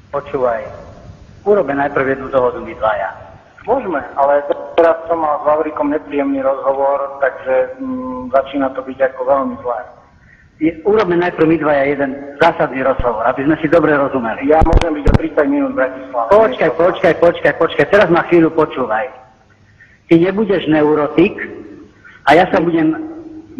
Počúvaj, urobe najprv jednu dohodu my dvaja. Môžeme, ale teraz som mal s Vavrikom nepríjemný rozhovor, takže začína to byť ako veľmi zlé. Urobme najprv my dvaja jeden zásadný rozhovor, aby sme si dobre rozumeli. Ja môžem byť o 30 minút v Bratislave. Počkaj, teraz ma chvíľu počúvaj. Ty nebudeš neurotik a ja sa budem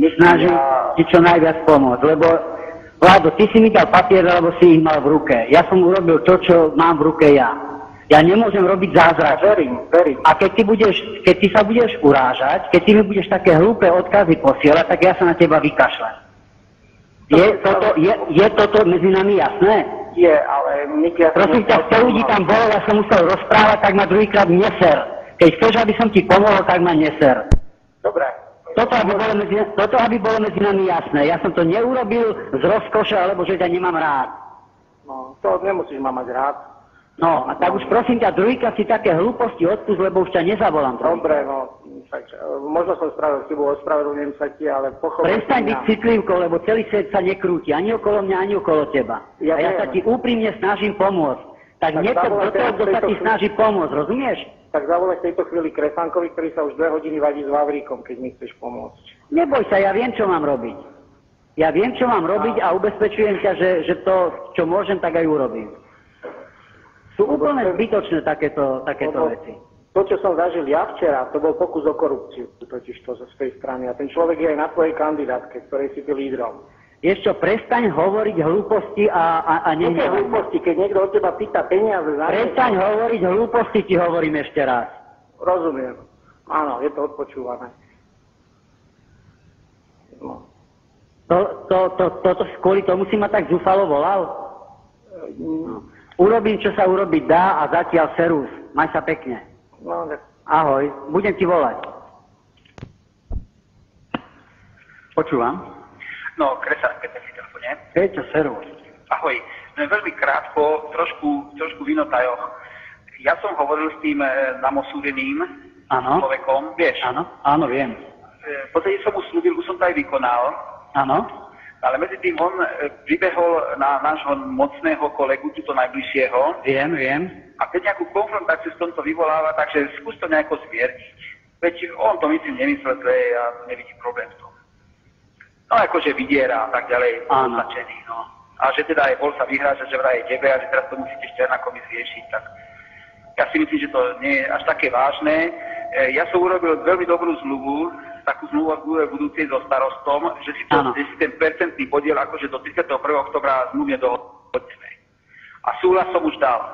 snažiť ti čo najviac pomôcť, lebo Vlado, ty si mi dal papier, lebo si ich mal v ruke. Ja som urobil to, čo mám v ruke ja. Ja nemôžem robiť zázrak. Verím. A keď ty sa budeš urážať, keď ty mi budeš také hlúpe odkazy posielať, tak ja sa na teba vykašlem. Je toto medzi nami jasné? Je, ale prosím ťa, 100 ľudí tam bolo, ja som musel rozprávať, tak ma druhýkrát neser. Keď chceš, aby som ti pomohol, tak ma neser. Dobre. Toto, aby bolo medzi nami jasné. Ja som to neurobil z rozkoše, alebo že ťa nemám rád. No, to nemusíš ma mať rád. No, a tak už prosím ťa, druhýkrát si také hlúposti odpust, lebo už ťa nezavolám. Dobre, no, tak možno som spravil chybu, ospravedlňujem sa ti, ale pochopil. Prestaň byť citlivkou, lebo celý svet sa nekrúti, ani okolo mňa, ani okolo teba. Ja sa ti úprimne snažím pomôcť. Tak niečo do toho, kto sa ti snaží pomôcť, rozumieš? Tak zavolaj v tejto chvíli Kresankovi, ktorý sa už 2 hodiny vadí s Vavríkom, keď mi chceš pomôcť. Neboj sa, ja viem, čo mám robiť. Ja viem, čo mám robiť a ubezpečujem ťa, že to, čo môžem, tak aj urobím. Sú úplne zbytočné takéto veci. To, čo som zažil ja včera, to bol pokus o korupciu, totiž to z tej strany. A ten človek je aj na tvojej kandidátke, ktorej si ty lídrom. Vieš čo, prestaň hovoriť hlúposti a nehnevať. Hlúposti, keď niekto od teba pýta peniaze... Prestaň hovoriť hlúposti, ti hovorím ešte raz. Rozumiem. Áno, je to odpočúvané. No. Kvôli tomu si ma tak zúfalo volal? No. Urobím, čo sa urobiť dá a zatiaľ serus. Maj sa pekne. No, tak... Ahoj, budem ti volať. Počúvam. No, Kresan, keď si telefóne. Peťo, servus. Ahoj, veľmi krátko, trošku v inotajoch. Ja som hovoril s tým namosúdeným človekom, vieš? Áno, viem. V podstate som mu slúbil, už som to aj vykonal. Áno. Ale medzi tým on pribehol na nášho mocného kolegu, túto najbližšieho. Viem. A keď nejakú konfrontáciu s tomto vyvoláva, takže skús to nejako zmierniť. Veď on to myslím nemyslel zle, ja nevidím problém v tom. No akože vydiera a tak ďalej, označený, no. A že teda aj bol sa vyhrážať, že vraj je tebe a že teraz to musíte ešte na komisii riešiť, tak ja si myslím, že to nie je až také vážne. Ja som urobil veľmi dobrú zmluvu, takú zmluvu budúcej so starostom, že si ten percentný podiel akože do 31. oktobra zmluvne dohodneme. A súhlas som už dal.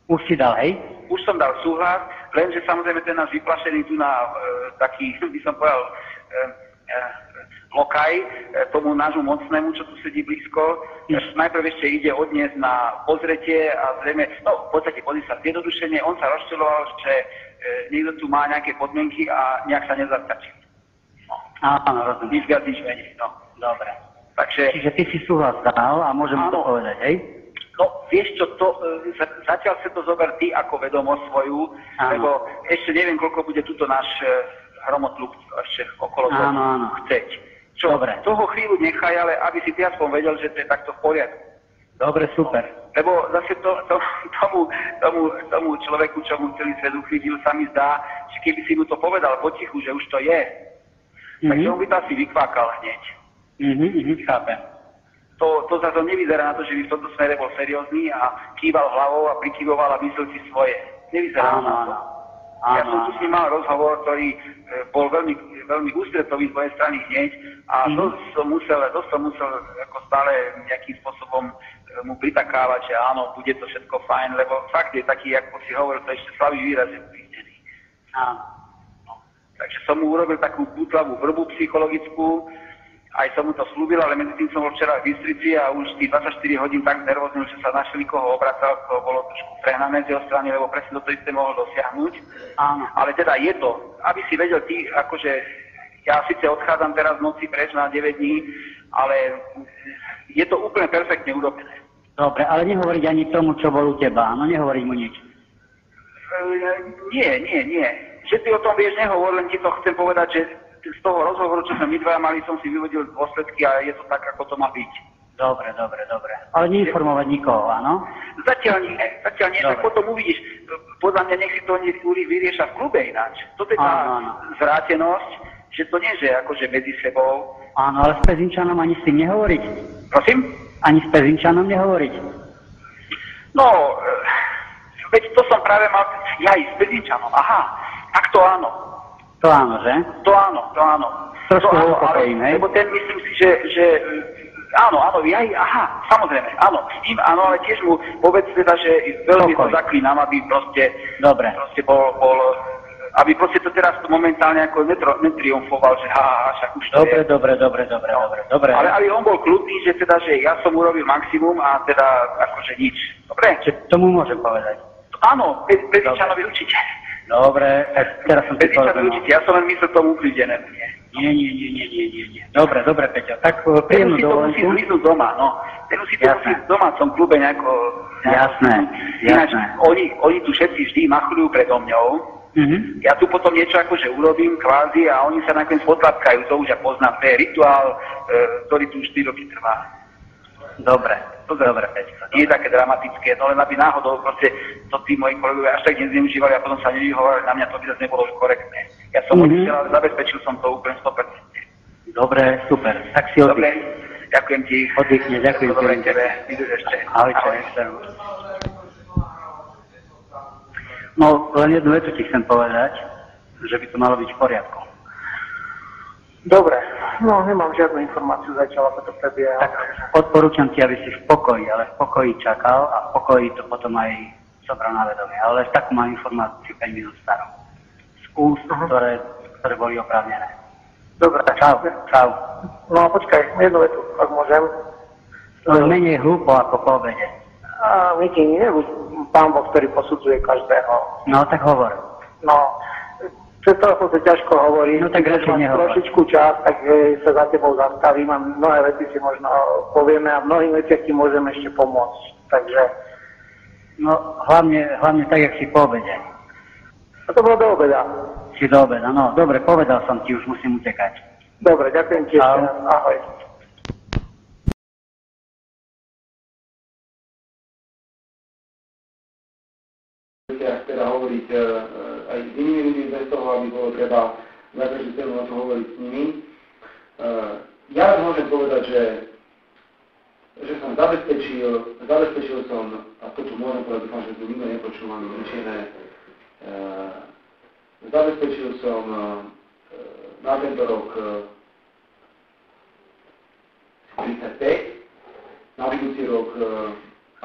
Už si dal, hej? Už som dal súhlas, lenže samozrejme ten náš vyplašený tu na taký, by som povedal, lokaj tomu nášmu mocnému, čo tu sedí blízko. Najprv ešte ide odniesť na pozretie a zrejme, no v podstate pozri sa zjednodušene, on sa rozčuloval, že niekto tu má nejaké podmienky a nejak sa nezarkačil. No. Áno, rozumiem. Nič viac, nič menej, no. Dobre. Takže... Čiže ty si súhlas dal a môžem to povedať, hej? No, vieš čo, zatiaľ sa to zober ty ako vedomosť svoju, lebo ešte neviem, koľko bude tuto náš hromotluk ešte okolo toho chceť. Čo, dobre. Toho chvíľu nechaj, ale aby si ty aspoň vedel, že to je takto v poriadku. Dobre, super. Lebo zase tomu človeku, čo mu celý svet uchvídil, sa mi zdá, že keby si mu to povedal potichu, že už to je, takže on by to asi vykvákal hneď. Chápem. To zase nevyzerá na to, že by v tomto smere bol seriózny a kýval hlavou a prikyvoval a myslel si svoje. Nevyzerá na to. Ja som tu s ním mal rozhovor, ktorý bol veľmi ústretový z mojej strany hneď a dosť som musel ako stále nejakým spôsobom mu pritakávať, že áno, bude to všetko fajn, lebo fakt je taký, ako si hovoril, to ešte slabý výraz je upríznený. No. Takže som mu urobil takú bútlavú vrbu psychologickú, aj som mu to slúbil, ale medzi tým som bol včera v Bystrici a už tých 24 hodín tak nervóznil, že sa našli koho obracal, to bolo trošku prehnané z jeho strany, lebo presne to isté mohol dosiahnuť. Áno. Ale teda je to, aby si vedel ty, akože ja síce odchádzam teraz v noci preč na 9 dní, ale je to úplne perfektne urobené. Dobre, ale nehovoriť ani tomu, čo bol u teba, no nehovoriť mu nič. Nie. Že ty o tom vieš, nehovor, len ti to chcem povedať, že z toho rozhovoru, čo sme my dvaja mali, som si vyvodil dôsledky a je to tak, ako to má byť. Dobre. Ale neinformovať nikoho, áno? Zatiaľ nie, tak potom uvidíš. Podľa mňa nech si to vyrieša v klube ináč. Toto je tá zvrátenosť, že to nie je akože medzi sebou. Áno, ale s Pezinčanom ani s tým nehovoriť. Prosím? Ani s Pezinčanom nehovoriť. No, veď to som práve mal, ja aj s Pezinčanom, aha, tak to áno. To áno, že? To áno. Trošku to áno, upokojím, hej? lebo ten myslím si, že áno, samozrejme, áno, s tým áno, ale tiež mu povedz teda, že veľmi to zaklínam, aby proste bol, aby proste to teraz momentálne ako netriumfoval, že však už to je. Dobre. Ale aby on bol kľudný, že teda, že ja som urobil maximum a teda akože nič. Dobre? Čiže tomu môžem povedať. Áno, Pezinčanovi určite. Dobre, teraz som si povedal. Určite, ja som len myslel tomu uklidené. Nie. Dobre, Peťo, tak príjemnú dovolenku. Ten musí to doma, no. Ten musí to v domácom klube nejako... Jasné. Ináč, oni tu všetci vždy machujú predo mňou. Ja tu potom niečo akože urobím kvázi a oni sa nakoniec potlapkajú, to už ja poznám, to je rituál, ktorý tu 4 roky trvá. Dobre, Peťo. Nie je také dramatické, no len aby náhodou proste to tí moji kolegovia až tak nezneužívali a potom sa nevyhovárali na mňa, to by zase nebolo korektné. Ja som odišiel, ale zabezpečil som to úplne 100%. Dobre, super, tak si oddychni. Dobre, ďakujem ti. Oddychni, ďakujem dobre tebe, vidíš ešte. Ahojte. No, len jednu vetu ti chcem povedať, že by to malo byť v poriadku. Dobre, no nemám žiadnu informáciu zatiaľ, ako to prebieha. Tak odporúčam ti, aby si v pokoji, ale v pokoji čakal a v pokoji to potom aj zobral na vedomie. Ale takú mám informáciu 5 minút starú. Z úst, ktoré boli oprávnené. Dobre. Čau. No počkaj, jednu vetu, ak môžem. To je menej hlúpo ako po obede. Miki, nebuď pán Boh, ktorý posudzuje každého. No, tak hovor. No, cez toho sa ťažko hovorí. No tak radšej nehovor. Trošičku čas, tak sa za tebou zastavím a mnohé veci si možno povieme a v mnohých veciach ti môžeme ešte pomôcť. Takže... No, hlavne tak, jak si po obede. A to bolo do obeda. Si do obeda, no. Dobre, povedal som ti, už musím utekať. Dobre, ďakujem ti ešte. Ahoj. Teda hovoriť aj s inými ľuďmi bez toho, aby bolo treba za každú cenu o to hovoriť s nimi. Ja môžem povedať, že som zabezpečil som, a to čo môžem povedať, dúfam, že tu nikto nepočúvam, zabezpečil som na tento rok 35, na budúci rok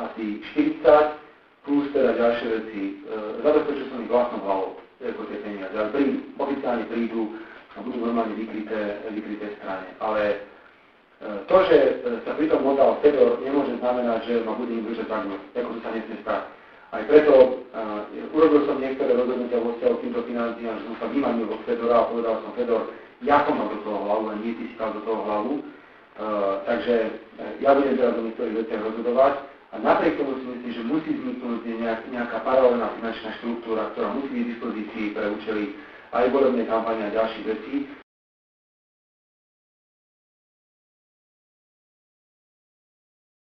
asi 40, plus teda ďalšie veci. Zabezpečil som ich vlastnou hlavou, ako tie peniaze. Ale oficiálne prídu a budú normálne vykryté strane. Ale to, že sa pritom modal Fedor, nemôže znamenať, že ma bude im držať tak, ako to sa nesmie stať. Aj preto urobil som niektoré rozhodnutia vo vzťahu k týmto financiám, že som sa vymanil od Fedora a povedal som, Fedor, ja som mal do toho hlavu a nie ty si dal do toho hlavu. Takže ja budem teraz o niektorých veciach rozhodovať. A napriek tomu si myslím, že musí vzniknúť nejaká paralelná finančná štruktúra, ktorá musí byť v dispozícii pre účely aj volebnej kampane a ďalších vecí.